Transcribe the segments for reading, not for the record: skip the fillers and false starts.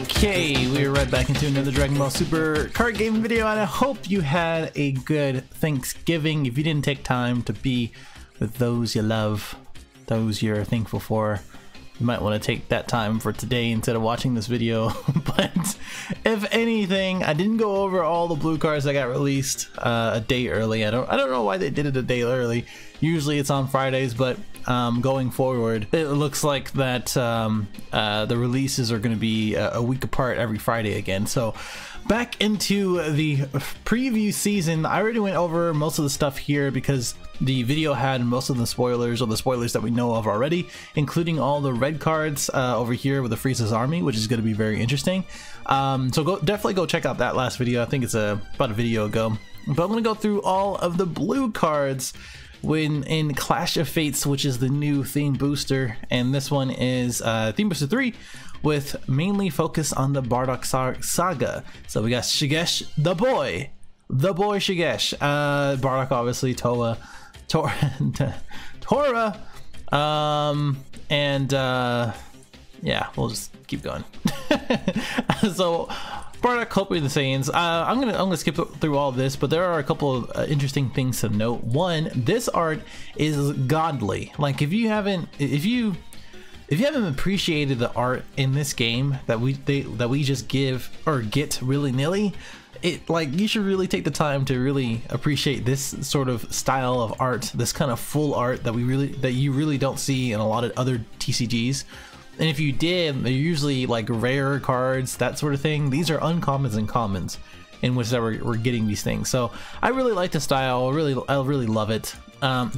Okay, we are right back into another Dragon Ball Super card game video, and I hope you had a good Thanksgiving. If you didn't take time to be with those you love, those you're thankful for, you might want to take that time for today instead of watching this video. But if anything, I didn't go over all the blue cards that got released a day early. I don't know why they did it a day early. Usually it's on Fridays, but going forward, it looks like that the releases are going to be a week apart every Friday again. So back into the preview season, I already went over most of the stuff here because the video had most of the spoilers, or the spoilers that we know of already, including all the red cards over here with the Frieza's army, which is going to be very interesting. So definitely go check out that last video. I think it's about a video ago. But I'm going to go through all of the blue cards when in Clash of Fates, which is the new theme booster, and this one is theme booster 3 with mainly focus on the Bardock saga. So we got Shigesh, the boy Shigesh, Bardock, obviously, Tora, and yeah, we'll just keep going. So Bardock, Copy the Saiyans. I'm gonna skip through all of this, but there are a couple of interesting things to note. One, this art is godly. Like, if you haven't appreciated the art in this game that we just give or get willy-nilly, you should really take the time to really appreciate this sort of style of art, this kind of full art that you really don't see in a lot of other TCGs. And if you did, they're usually like rare cards, that sort of thing. These are uncommons and commons in which that we're getting these things. So I really like the style. I really love it.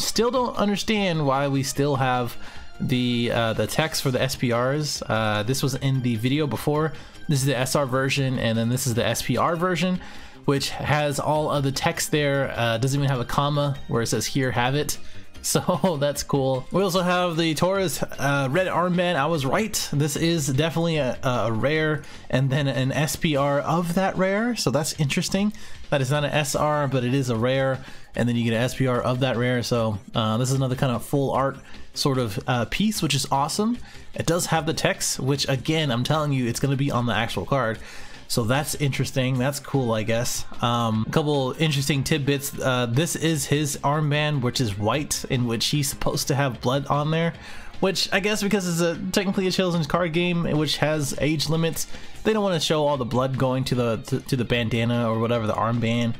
Still don't understand why we still have the text for the SPRs. This was in the video before. This is the SR version, and then this is the SPR version, which has all of the text there. Doesn't even have a comma where it says "here, have it." So that's cool. We also have the Tora's red armband. I was right. This is definitely a rare, and then an SPR of that rare. So that's interesting. That is not an SR, but it is a rare, and then you get an SPR of that rare. So this is another kind of full art sort of piece, which is awesome. It does have the text, which again, I'm telling you, it's going to be on the actual card. So that's interesting. That's cool, I guess. A couple interesting tidbits. This is his armband, which is white, in which he's supposed to have blood on there, which I guess because it's technically a children's card game, which has age limits, they don't want to show all the blood going to the bandana or whatever, the armband,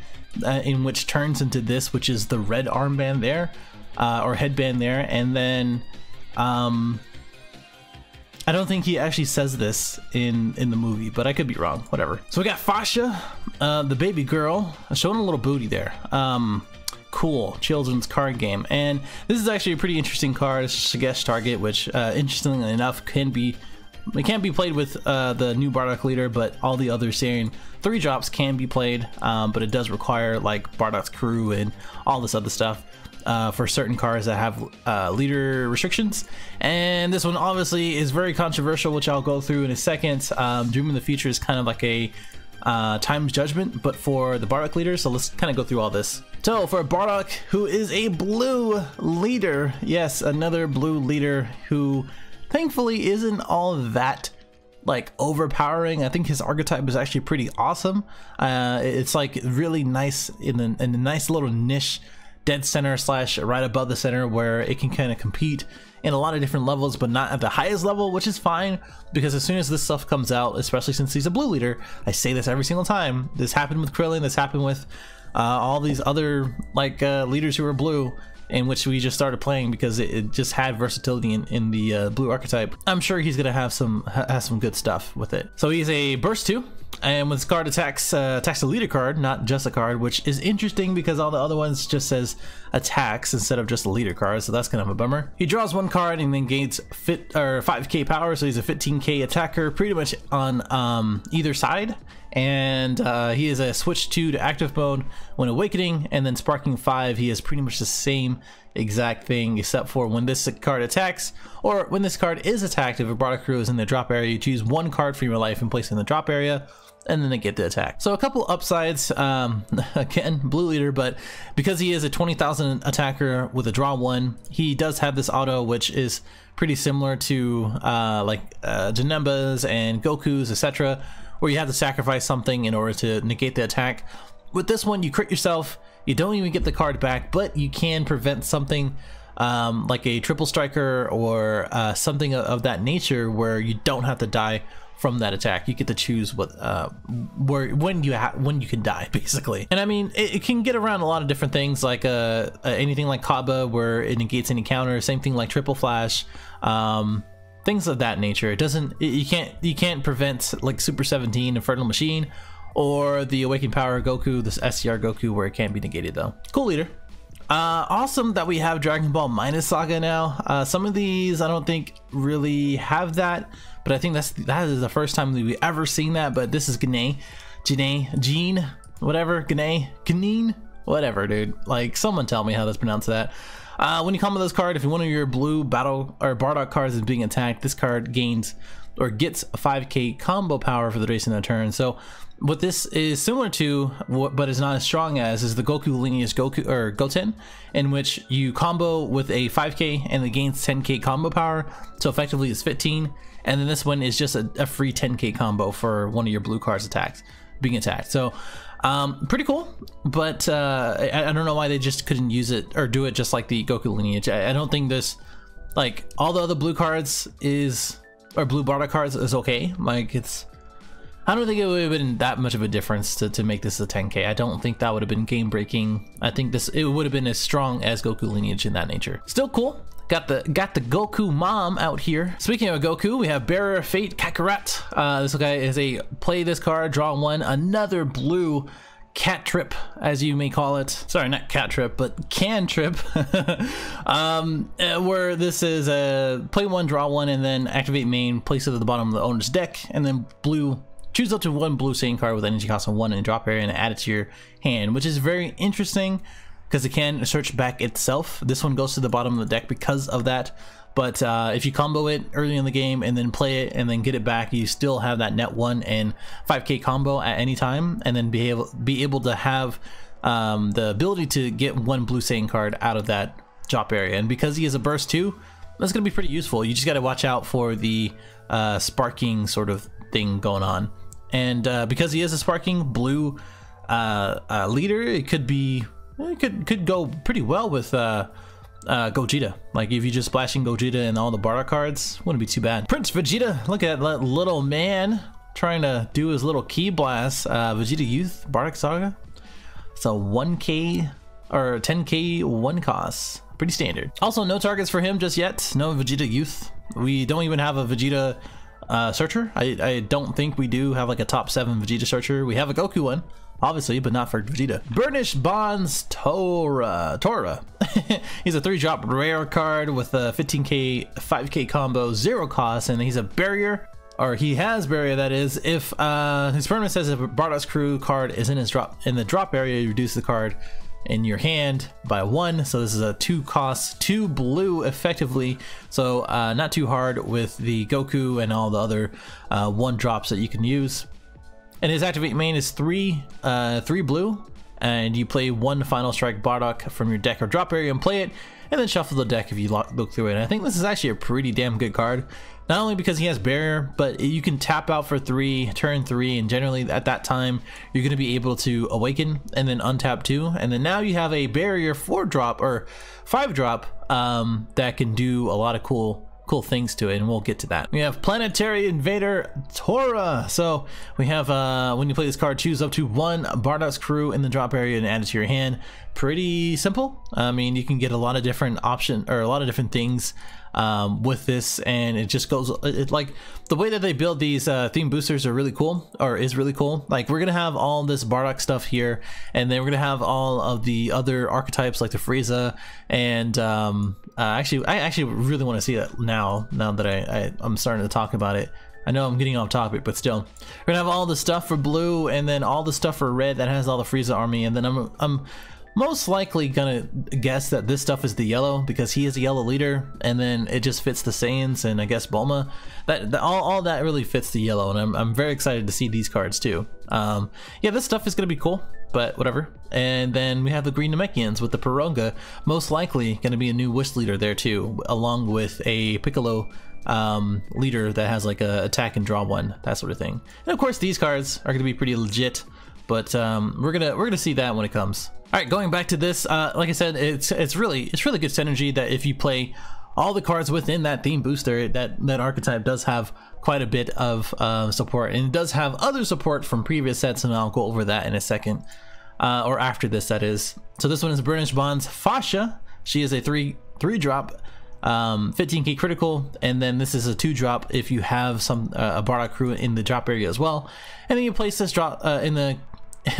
in which turns into this, which is the red armband there, or headband there. And then I don't think he actually says this in the movie, but I could be wrong. Whatever. So we got Fasha, the baby girl, showing a little booty there. Cool children's card game, and this is actually a pretty interesting card. It's Shigesh target, which interestingly enough can't be played with the new Bardock leader, but all the other Saiyan 3-drops can be played, but it does require like Bardock's crew and all this other stuff. For certain cards that have leader restrictions, and this one obviously is very controversial, which I'll go through in a second. Dream of the Future is kind of like a Time's Judgment, but for the Bardock leader. So let's kind of go through all this. So for Bardock, who is a blue leader, yes, another blue leader who thankfully isn't all that like overpowering. I think his archetype is actually pretty awesome. It's like really nice in a nice little niche, dead center slash right above the center, where it can kind of compete in a lot of different levels, but not at the highest level, which is fine, because as soon as this stuff comes out, especially since he's a blue leader, I say this every single time, this happened with Krillin, this happened with all these other like leaders who were blue, in which we just started playing because it just had versatility in the blue archetype. I'm sure he's gonna have some good stuff with it. So he's a burst 2, and when this card attacks the leader card, not just a card, which is interesting because all the other ones just says attacks instead of just a leader card, so that's kind of a bummer. He draws one card and then gains 5k power, so he's a 15k attacker pretty much on either side. And he is a switch 2 to active mode when awakening, and then sparking 5. He is pretty much the same exact thing, except for when this card attacks, or when this card is attacked. If a Bardock crew is in the drop area, you choose one card from your life and place it in the drop area. and then negate the attack. So a couple upsides, again, blue leader, but because he is a 20,000 attacker with a draw 1, he does have this auto, which is pretty similar to like Janemba's and Goku's, etc., where you have to sacrifice something in order to negate the attack. With this one, you crit yourself, you don't even get the card back, but you can prevent something like a triple striker or something of that nature where you don't have to die from that attack. You get to choose what when you can die, basically. And I mean, it can get around a lot of different things, like anything like Kaba where it negates any counter, same thing like triple flash, things of that nature. It doesn't, you can't prevent like Super 17 Infernal Machine or the Awakened Power Goku, this SCR Goku, where it can't be negated though. Cool leader. Awesome that we have Dragon Ball Minus Saga now. Some of these I don't think really have that, but I think that is the first time we've ever seen that. But this is Gene, whatever, Ganine, whatever, dude. Like, someone tell me how to pronounce that. When you combo this card, if one of your blue battle or Bardock cards is being attacked, this card gains or gets a 5k combo power for the duration of the turn. So what this is similar to, but is not as strong as, is the Goku lineage Goten, in which you combo with a 5k and it gains 10k combo power. So effectively it's 15. And then this one is just a free 10k combo for one of your blue cards being attacked. So pretty cool, but I don't know why they just couldn't use it or do it just like the Goku lineage. I don't think this, like all the other blue cards or blue Bardock cards is okay. Like, I don't think it would have been that much of a difference to make this a 10k. I don't think that would have been game breaking. I think it would have been as strong as Goku lineage in that nature. Still cool. Got the Goku mom out here. Speaking of Goku, we have Bearer of Fate Kakarot. This guy is a play this card, draw 1, another blue cat trip, as you may call it. Sorry, not cat trip, but can trip. Where this is a play 1, draw 1, and then activate main, place it at the bottom of the owner's deck, and then blue. Choose up to 1 blue Saiyan card with energy cost of 1 and drop area and add it to your hand, which is very interesting because it can search back itself. This one goes to the bottom of the deck because of that. But if you combo it early in the game and then play it and then get it back, you still have that net 1 and 5k combo at any time, and then be able to have the ability to get 1 blue Saiyan card out of that drop area. And because he is a burst 2, that's going to be pretty useful. You just got to watch out for the sparking sort of thing going on. And because he is a sparking blue leader, it could go pretty well with Gogeta. Like, if you just splashing Gogeta and all the Bardock cards, wouldn't be too bad. Prince Vegeta, look at that little man trying to do his little ki blast. Vegeta Youth Bardock Saga. It's a 1k or 10k 1 cost. Pretty standard. Also, no targets for him just yet. No Vegeta Youth. We don't even have a Vegeta searcher. I don't think we do have like a top 7 Vegeta searcher. We have a Goku one, obviously, but not for Vegeta. Burnished Bonds Tora. He's a 3-drop rare card with a 15k 5k combo, 0 cost, and he's a barrier, or he has barrier, that is. If his permanent says if a Bardock's crew card is in the drop area, you reduce the card in your hand by 1. So this is a 2 cost, 2 blue effectively. So not too hard with the Goku and all the other 1 drops that you can use. And his activate main is 3 blue, and you play 1 Final Strike Bardock from your deck or drop area and play it, and then shuffle the deck if you look through it. And I think this is actually a pretty damn good card. Not only because he has barrier, but you can tap out for 3, turn 3, and generally at that time you're going to be able to awaken and then untap 2, and then now you have a barrier 4-drop or 5-drop that can do a lot of cool things to it, and we'll get to that. We have Planetary Invader Tora. So we have when you play this card, choose up to 1 Bardock's crew in the drop area and add it to your hand. Pretty simple. I mean, you can get a lot of different options or a lot of different things with this, and it just goes, like the way that they build these theme boosters are really cool, or is really cool. Like, we're gonna have all this Bardock stuff here, and then we're gonna have all of the other archetypes like the Frieza, and I actually really want to see that now that I'm starting to talk about it. I know I'm getting off topic, but still, we're gonna have all the stuff for blue, and then all the stuff for red that has all the Frieza army, and then I'm most likely gonna guess that this stuff is the yellow because he is a yellow leader, and then it just fits the Saiyans and I guess Bulma. All that really fits the yellow, and I'm very excited to see these cards too. Yeah, this stuff is gonna be cool, but whatever. And then we have the green Namekians with the Pironga, most likely gonna be a new Wish leader there too, along with a Piccolo leader that has like a attack and draw one, that sort of thing. And of course these cards are gonna be pretty legit, but we're gonna see that when it comes. All right, going back to this, like I said, it's really good synergy that if you play all the cards within that theme booster, that archetype does have quite a bit of support, and it does have other support from previous sets, and I'll go over that in a second, or after this, that is. So this one is Burnished Bonds Fascia. She is a 3-drop, 15k critical, and then this is a 2-drop if you have some a Bardock crew in the drop area as well. And then you place this drop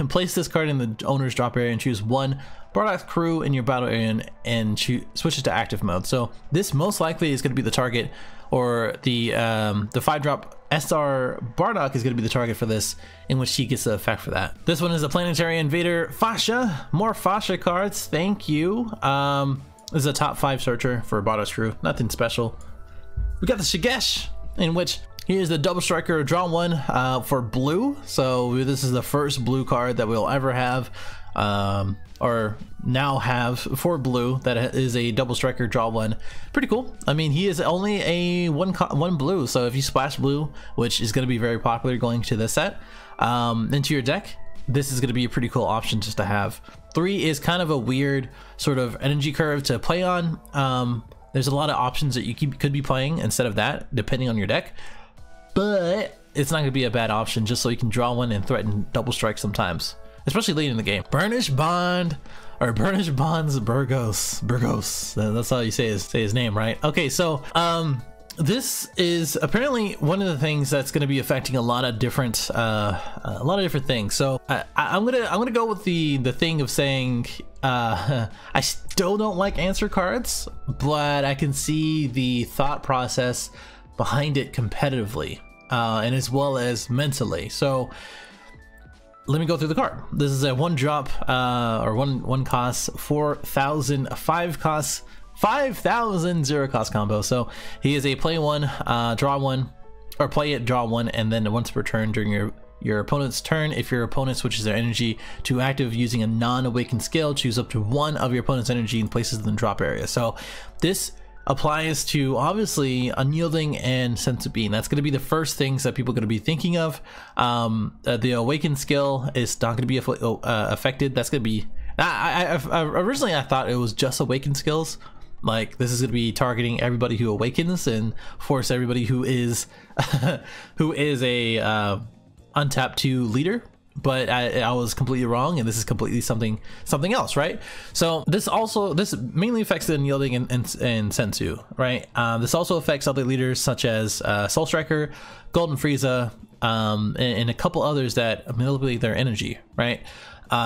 place this card in the owner's drop area and choose one Bardock crew in your battle area and switch it to active mode. So this most likely is going to be the target, or the 5-drop SR Bardock is going to be the target for this, in which he gets the effect for that. This one is a Planetary Invader Fascia. More Fascia cards, thank you. This is a top 5 searcher for Bardock's crew, nothing special. We got the Shigesh, in which here's the double striker draw one for blue. So this is the first blue card that we'll ever have, or now have for blue, that is a double striker draw one. Pretty cool. I mean, he is only a one blue, so if you splash blue, which is going to be very popular going to this set, into your deck, this is going to be a pretty cool option just to have. 3 is kind of a weird sort of energy curve to play on. There's a lot of options that you could be playing instead of that, depending on your deck. But it's not going to be a bad option just so you can draw one and threaten double strike sometimes, especially late in the game. Burnished Bond, or Burnished Bonds Burgos. That's how you say his name, right? Okay, so this is apparently one of the things that's going to be affecting a lot of different things. So I'm gonna go with the thing of saying I still don't like answer cards, but I can see the thought process behind it competitively, and as well as mentally. So let me go through the card. This is a 1-drop, or one cost, 4,000, 5 costs, 5,000 0-cost combo. So he is a play 1, draw 1, or play it, draw 1, and then once per turn during your opponent's turn, if your opponent switches their energy to active using a non-awakened skill, choose up to 1 of your opponent's energy and places it in the drop area. So this applies to obviously Unyielding and Sense of Being. That's going to be the first things that people are going to be thinking of. The Awakened skill is not going to be affected. That's going to be... originally I thought it was just Awakened skills. Like, this is going to be targeting everybody who awakens and force everybody who is who is a untapped 2 leader. But I was completely wrong, and this is completely something else, right? So this mainly affects the Unyielding and Sensu, right? This also affects other leaders such as Soul Striker, Golden Frieza, and a couple others that manipulate their energy, right?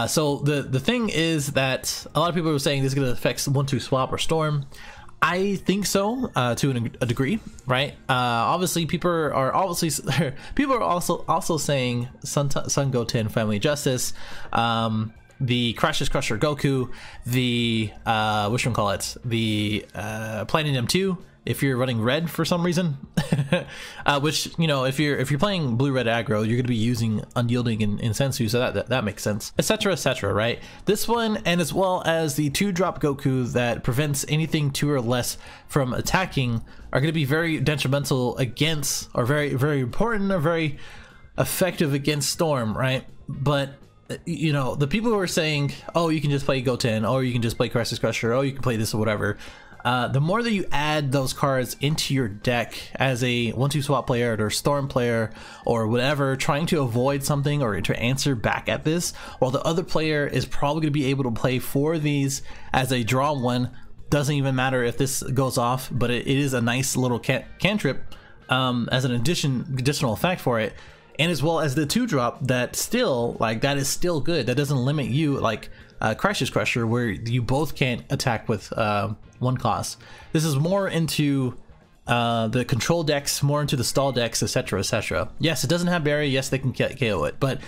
So the thing is that a lot of people are saying this is going to affect 1-2 swap or storm. I think so, to a degree, right? Obviously, people are also saying Son Goten Family Justice, the Crusher Goku, the the Platinum 2. If you're running red for some reason, which, you know, if you're playing blue-red aggro, you're going to be using Unyielding and Sensu, so that makes sense, etc., right? This one, and as well as the 2-drop Goku that prevents anything 2 or less from attacking, are going to be very detrimental against, or very important, or very effective against Storm, right? But you know, the people who are saying, oh, you can just play Goten, or you can just play Crusher, oh, you can play this or whatever. The more that you add those cards into your deck as a 1-2 swap player or storm player or whatever, trying to avoid something or to answer back at this, while the other player is probably going to be able to play 4 of these as a draw 1, doesn't even matter if this goes off, but it is a nice little cantrip as an additional effect for it. And as well as the 2-drop that still, like, that is still good. That doesn't limit you, like Crusher, where you both can't attack with 1 cost. This is more into the control decks, more into the stall decks, etc., etc. Yes, it doesn't have barrier. Yes, they can KO it, but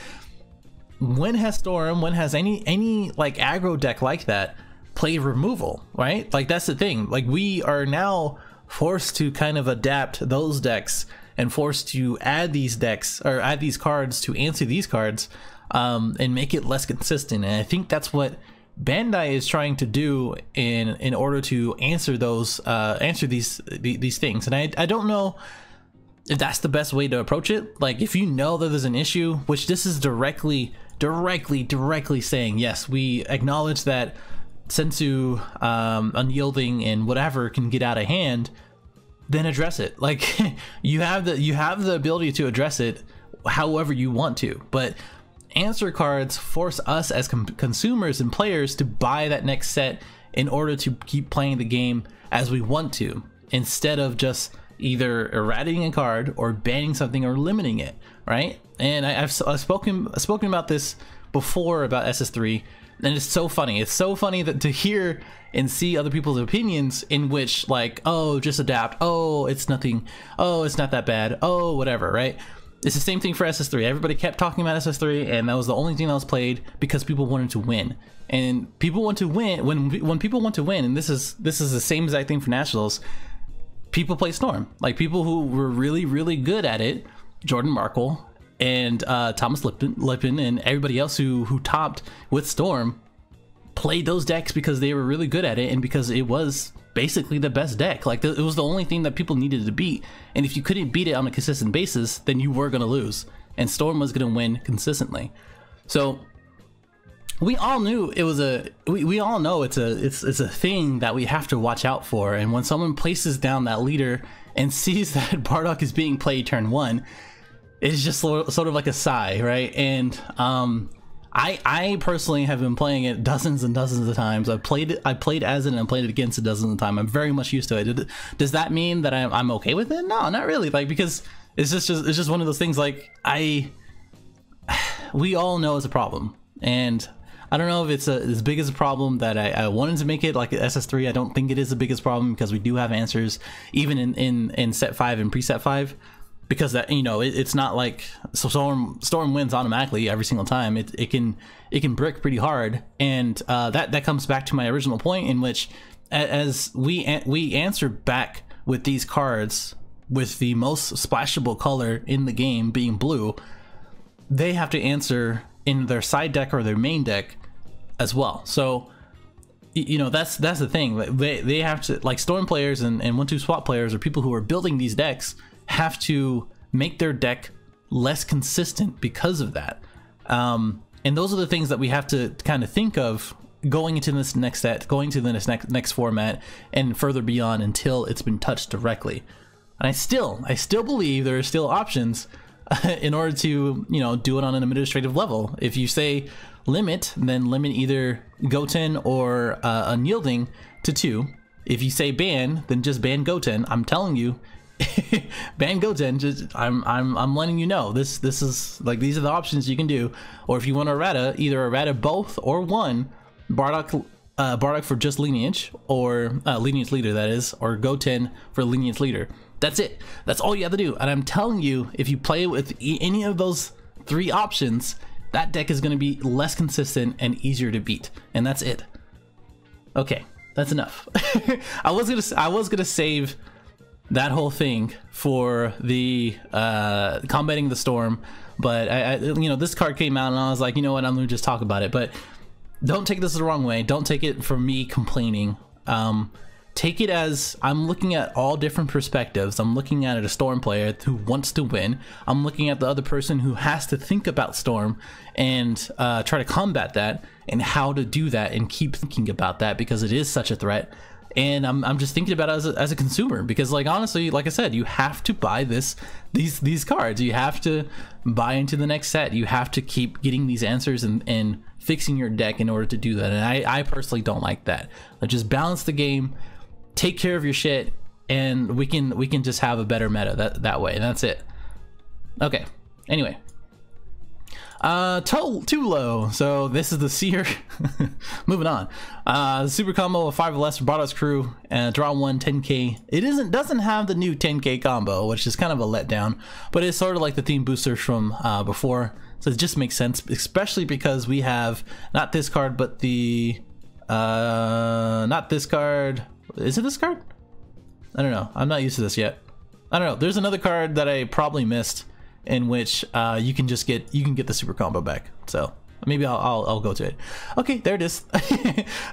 when has Storm, when has any like aggro deck like that played removal, right? Like that's the thing. Like we are now forced to kind of adapt those decks and forced to add these decks or add these cards to answer these cards, and make it less consistent. And I think that's what Bandai is trying to do in order to answer those these things. And I don't know if that's the best way to approach it. Like if you know that there's an issue, which this is directly saying, yes, we acknowledge that Sensu, Unyielding, and whatever can get out of hand, then address it. Like you have the ability to address it however you want to, but answer cards force us as consumers and players to buy that next set in order to keep playing the game as we want to, instead of just either eradicating a card or banning something or limiting it, right? And I've spoken about this before about SS3, and it's so funny. It's so funny that to hear and see other people's opinions in which like, oh, just adapt, oh, it's nothing, oh, it's not that bad, oh, whatever, right? It's the same thing for SS3. Everybody kept talking about SS3, and that was the only thing that was played because people wanted to win. And people want to win when people want to win, and this is the same exact thing for Nationals. People play Storm. Like people who were really good at it, Jordan Markle and Thomas Lippin and everybody else who topped with Storm, played those decks because they were really good at it and because it was basically the best deck. Like it was the only thing that people needed to beat, and if you couldn't beat it on a consistent basis, then you were gonna lose, and Storm was gonna win consistently. So we all knew it was we all know it's a thing that we have to watch out for. And when someone places down that leader and sees that Bardock is being played turn 1, it's just sort of like a sigh, right? And I personally have been playing it dozens and dozens of times. I played as it and I played it against it dozens of times. I'm very much used to it. Does that mean that I'm okay with it? No, not really. Like because it's just one of those things. Like we all know it's a problem, and I don't know if it's as big as a problem that I wanted to make it like SS3. I don't think it is the biggest problem because we do have answers even in set 5 and preset 5. Because that, you know, it's not like Storm wins automatically every single time. It can brick pretty hard, and that comes back to my original point in which as we answer back with these cards with the most splashable color in the game being blue, they have to answer in their side deck or their main deck as well. So you know, that's the thing. They have to, like Storm players and 1-2 swap players or people who are building these decks have to make their deck less consistent because of that. And those are the things that we have to kind of think of going into this next set, going to the next format, and further beyond until it's been touched directly. And I still believe there are still options in order to, you know, do it on an administrative level. If you say limit, then limit either Goten or Unyielding to 2. If you say ban, then just ban Goten. I'm telling you, ban Goten. Just I'm letting you know this is like, these are the options you can do. Or if you want errata, either errata both or one, Bardock for just lineage, or lineage leader, that is, or Goten for lineage leader. That's it. That's all you have to do. And I'm telling you, if you play with any of those 3 options, that deck is going to be less consistent and easier to beat. And that's it. Okay, that's enough. I was gonna save that whole thing for the combating the storm, but I you know, this card came out and I was like, you know what, I'm gonna just talk about it. But don't take this the wrong way. Don't take it from me complaining. Take it as I'm looking at all different perspectives. I'm looking at a Storm player who wants to win. I'm looking at the other person who has to think about Storm and try to combat that, and how to do that and keep thinking about that because it is such a threat. And I'm just thinking about it as a consumer, because, like, honestly, like I said, you have to buy these cards. You have to buy into the next set. You have to keep getting these answers and fixing your deck in order to do that. And I personally don't like that. Like, just balance the game, take care of your shit, and we can just have a better meta that way. And that's it. Okay. Anyway, Too low. So this is the Seer. Moving on. Super combo of 5 or less for Bardock's crew. Draw 1, 10k. It doesn't have the new 10k combo, which is kind of a letdown, but it's sort of like the theme boosters from before. So it just makes sense, especially because we have not this card, but the not this card. Is it this card? I don't know. I'm not used to this yet. I don't know. There's another card that I probably missed, in which you can get the super combo back. So maybe I'll go to it. Okay, there it is.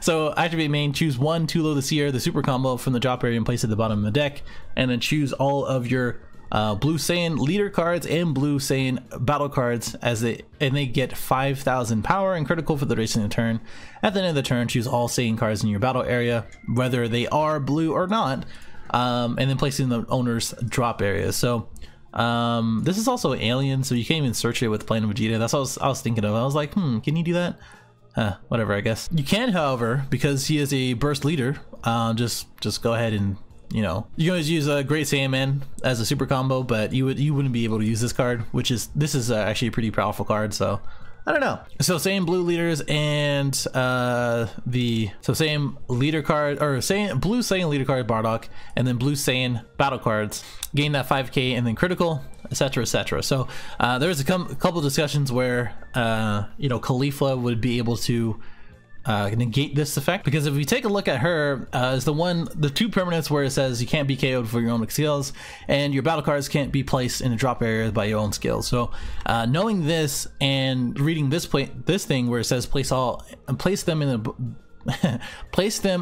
So activate main, choose 1 Too Low the Seer, the super combo from the drop area, and place it at the bottom of the deck, and then choose all of your blue Saiyan leader cards and blue Saiyan battle cards and they get 5,000 power and critical for the duration of the turn. At the end of the turn, choose all Saiyan cards in your battle area, whether they are blue or not, and then place it in the owner's drop area. So this is also alien, so you can't even search it with Planet Vegeta. That's what I was thinking of. I was like, can you do that? Whatever, I guess. You can, however, because he is a burst leader, just go ahead and, you know, you can always use a Great Saiyan Man as a super combo, but you wouldn't be able to use this card, this is actually a pretty powerful card. So I don't know. So same blue leaders and same leader card, or blue Saiyan leader card Bardock, and then blue Saiyan battle cards gain that 5k and then critical, etc, etc. So there's a couple discussions where you know, Khalifa would be able to negate this effect, because if we take a look at her, is the 2 permanents where it says you can't be KO'd for your own skills, and your battle cards can't be placed in a drop area by your own skills. So knowing this and reading this thing where it says place them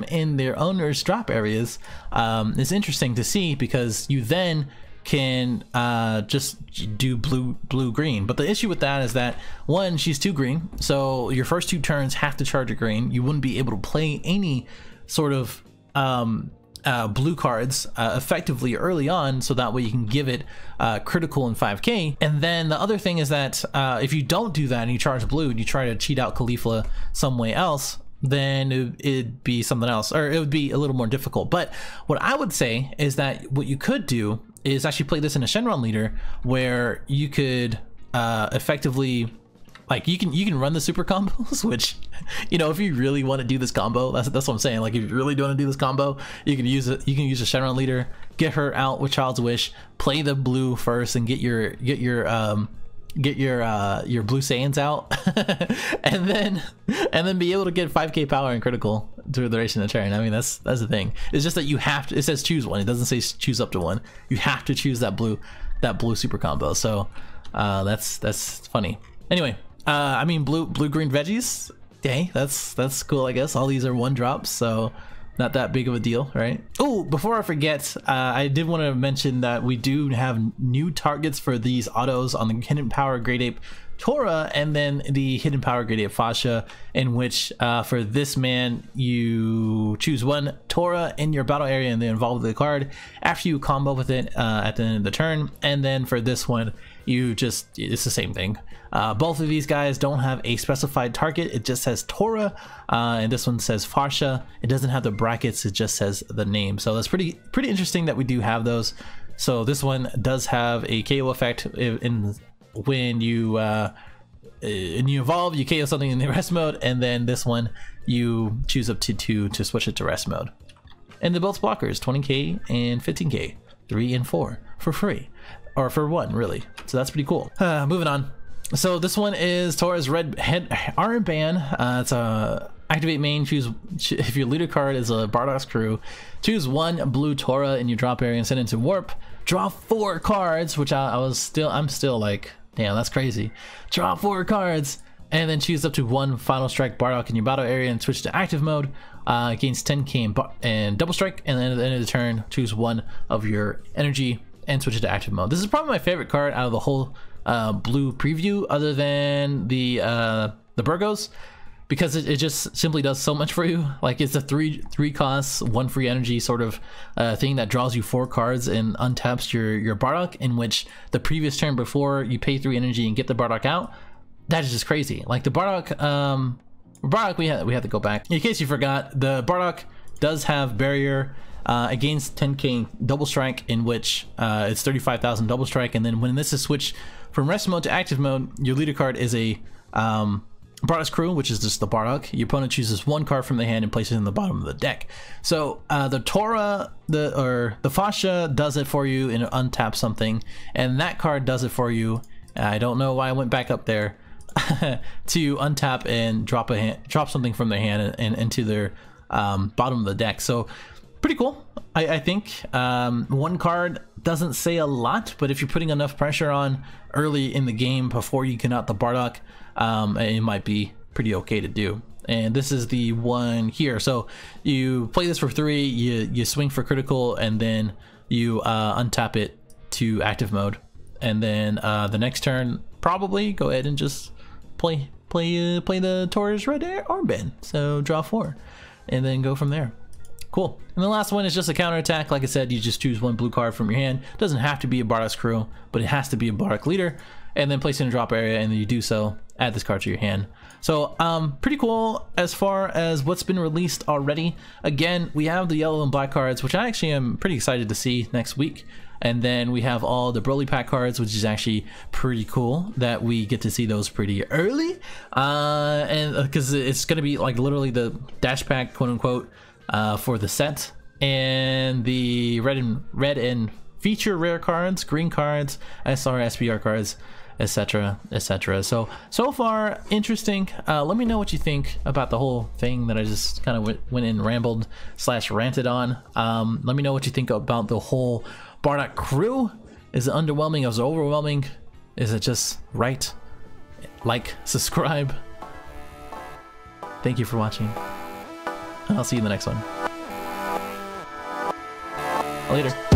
in their owner's drop areas is interesting to see, because you then can just do blue green. But the issue with that is that, one, she's 2 green, so your first 2 turns have to charge a green. You wouldn't be able to play any sort of blue cards effectively early on, so that way you can give it critical and 5k. And then the other thing is that if you don't do that and you charge blue and you try to cheat out Khalifa some way else, then it'd be something else, or it would be a little more difficult. But what I would say is that what you could do is actually play this in a Shenron leader, where you could effectively, like, you can run the super combos, which, you know, if you really want to do this combo, that's what I'm saying. Like, if you really don't want to do this combo, you can use it. You can use a Shenron leader, get her out with Child's Wish, play the blue first, and get your blue Saiyans out, and then be able to get 5k power and critical through the duration of the turn. I mean, that's the thing. It's just that you have to, it says choose one, it doesn't say choose up to one. You have to choose that blue super combo. So that's funny. Anyway, I mean, blue green veggies, hey, that's cool, I guess. All these are 1 drops, so not that big of a deal, right? Oh, before I forget, I did want to mention that we do have new targets for these autos on the Hidden Power Great Ape Tora, and then the Hidden Power Great Ape Fasha, in which for this man you choose 1 Tora in your battle area and then involve the card after you combo with it at the end of the turn. And then for this one, it's the same thing. Both of these guys don't have a specified target, it just says Tora, and this one says Fasha. It doesn't have the brackets, it just says the name. So that's pretty interesting that we do have those. So this one does have a KO effect when you evolve, you KO something in the rest mode, and then this one you choose up to 2 to switch it to rest mode. And they're both blockers, 20k and 15k, 3 and 4 for free, or for 1 really. So that's pretty cool. Moving on. So this one is Tora's red head armband. It's a activate main, choose if your leader card is a Bardock's crew, choose 1 blue Tora in your drop area and send it into warp. Draw 4 cards, which I'm still like, damn, that's crazy. Draw 4 cards, and then choose up to 1 final strike Bardock in your battle area and switch to active mode. Gains 10k and double strike, and then at the end of the turn, choose 1 of your energy and switch it to active mode. This is probably my favorite card out of the whole blue preview, other than the Burgos, because it just simply does so much for you. Like, it's a 3 costs, 1 free energy sort of thing that draws you 4 cards and untaps your Bardock, in which the previous turn before you pay 3 energy and get the Bardock out. That is just crazy. Like, the Bardock we have to go back. In case you forgot, the Bardock does have barrier, It gains 10k double strike, in which it's 35,000 double strike, and then when this is switched from rest mode to active mode, your leader card is a Bardak's Crew, which is just the Bardock. Your opponent chooses one card from the hand and places it in the bottom of the deck. So the Tora, the Fascia does it for you and untap something, and that card does it for you. I don't know why I went back up there to untap and drop something from their hand and into their bottom of the deck. So pretty cool, I think. One card doesn't say a lot, but if you're putting enough pressure on early in the game before you can out the Bardock, it might be pretty okay to do. And this is the one here. So you play this for 3, you swing for critical, and then you untap it to active mode, and then the next turn probably go ahead and just play the Tora's red armband. So draw 4 and then go from there. Cool. And the last one is just a counterattack. Like I said, you just choose one blue card from your hand. It doesn't have to be a Bardak's Crew, but it has to be a Bardock leader, and then place it in a drop area, and then you do so, add this card to your hand. So pretty cool as far as what's been released already. Again, we have the yellow and black cards, which I actually am pretty excited to see next week. And then we have all the Broly pack cards, which is actually pretty cool that we get to see those pretty early. And because it's going to be like literally the dash pack, quote unquote, for the set. And the red and feature rare cards, green cards, SR, SBR cards, etc, etc. So far interesting. Let me know what you think about the whole thing that I just kind of went and rambled / ranted on. Let me know what you think about the whole Bardock Crew. Is it underwhelming? Is it overwhelming? Is it just right? Like, subscribe. Thank you for watching, and I'll see you in the next one. Later.